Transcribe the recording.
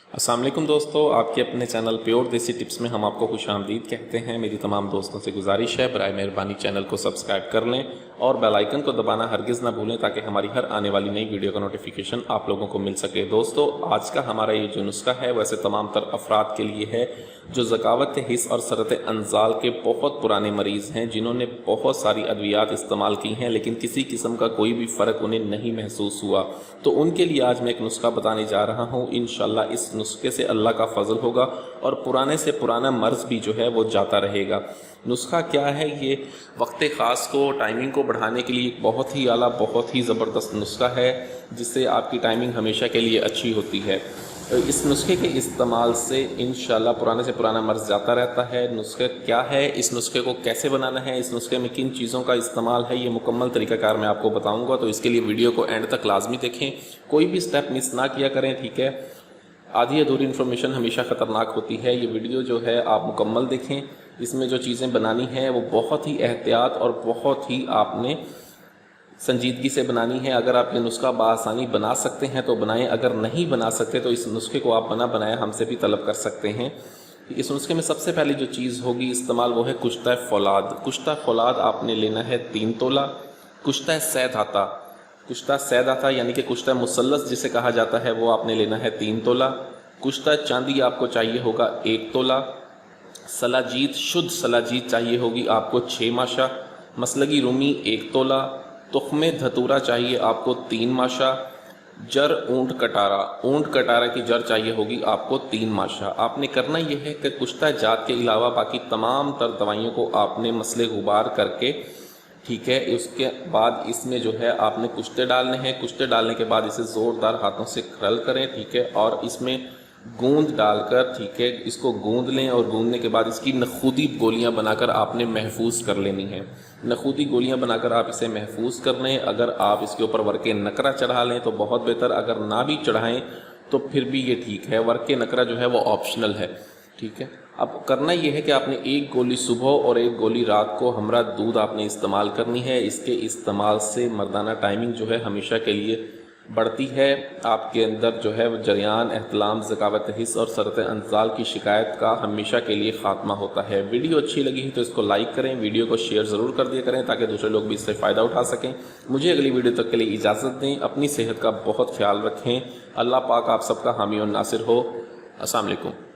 अस्सलाम वालेकुम दोस्तों, आपके अपने चैनल प्योर देसी टिप्स में हम आपको खुश आमदीद कहते हैं। मेरी तमाम दोस्तों से गुजारिश है बराए मेहरबानी चैनल को सब्सक्राइब कर लें और बेल आइकन को दबाना हरगिज़ ना भूलें ताकि हमारी हर आने वाली नई वीडियो का नोटिफिकेशन आप लोगों को मिल सके। दोस्तों, आज का हमारा ये जो नुस्खा है वैसे तमाम तर अफराद के लिए है जो ज़कावत हिस्स और सरत अंजाल के बहुत पुराने मरीज़ हैं, जिन्होंने बहुत सारी अद्वियात इस्तेमाल की हैं लेकिन किसी किस्म का कोई भी फ़र्क उन्हें नहीं महसूस हुआ। तो उनके लिए आज मैं एक नुस्खा बताने जा रहा हूँ। इंशाल्लाह इस नुस्खे से अल्लाह का फजल होगा और पुराने से पुराना मर्ज़ भी जो है वो जाता रहेगा। नुस्खा क्या है? ये वक्त ख़ास को, टाइमिंग को बढ़ाने के लिए एक बहुत ही आला, बहुत ही ज़बरदस्त नुस्खा है जिससे आपकी टाइमिंग हमेशा के लिए अच्छी होती है। इस नुस्खे के इस्तेमाल से इंशाल्लाह पुराने से पुराना मर्ज़ जाता रहता है। नुस्खा क्या है, इस नुस्खे को कैसे बनाना है, इस नुस्खे में किन चीज़ों का इस्तेमाल है, ये मुकम्मल तरीक़ाकार मैं आपको बताऊंगा। तो इसके लिए वीडियो को एंड तक लाजमी देखें, कोई भी स्टेप मिस ना किया करें, ठीक है। आधी अधूरी इन्फॉर्मेशन हमेशा ख़तरनाक होती है। ये वीडियो जो है आप मुकम्मल देखें। इसमें जो चीज़ें बनानी हैं वो बहुत ही एहतियात और बहुत ही आपने संजीदगी से बनानी है। अगर आप ये नुस्खा बआसानी बना सकते हैं तो बनाएं, अगर नहीं बना सकते तो इस नुस्खे को आप बना बनाया हमसे भी तलब कर सकते हैं। इस नुस्खे में सबसे पहली जो चीज़ होगी इस्तेमाल वो है कुश्ता फौलाद। कुश्ता फौलाद आपने लेना है 3 तोला। कुश्ता सैदाता, कुश्ता सैदाता यानी कि कुश्ता मुसल्लस जिसे कहा जाता है वो आपने लेना है 3 तोला। कुश्ता चांदी आपको चाहिए होगा 1 तोला। सलाजीत, शुद्ध सलाजीत चाहिए होगी आपको 6 माशा। मसलगी रूमी 1 तोला। तुख्मे धतूरा चाहिए आपको 3 माशा। जर ऊंट कटारा, ऊंट कटारा की जर चाहिए होगी आपको 3 माशा। आपने करना यह है कि कुश्ता जात के अलावा बाकी तमाम तर दवाइयों को आपने मसले गुबार करके, ठीक है, उसके बाद इसमें जो है आपने कुश्ते डालने हैं। कुश्ते डालने के बाद इसे ज़ोरदार हाथों से क्रल करें, ठीक है, और इसमें गूंद डालकर, ठीक है, इसको गूंद लें और गूंदने के बाद इसकी नखूदी गोलियां बनाकर आपने महफूज कर लेनी है। नखूदी गोलियां बनाकर आप इसे महफूज कर लें। अगर आप इसके ऊपर वर्के नकरा चढ़ा लें तो बहुत बेहतर, अगर ना भी चढ़ाएं तो फिर भी ये ठीक है। वर्के नकरा जो है वो ऑप्शनल है, ठीक है। अब करना यह है कि आपने 1 गोली सुबह और 1 गोली रात को हमरा दूध आपने इस्तेमाल करनी है। इसके इस्तेमाल से मर्दाना टाइमिंग जो है हमेशा के लिए बढ़ती है। आपके अंदर जो है जरियान, एहतलाम, ज़कावत हिस्स और सरत अंजाल की शिकायत का हमेशा के लिए ख़ात्मा होता है। वीडियो अच्छी लगी है तो इसको लाइक करें, वीडियो को शेयर ज़रूर कर दिया करें ताकि दूसरे लोग भी इससे फ़ायदा उठा सकें। मुझे अगली वीडियो तक के लिए इजाज़त दें। अपनी सेहत का बहुत ख्याल रखें। अल्लाह पाक आप सबका हामी और नासिर हो। अस्सलाम वालेकुम।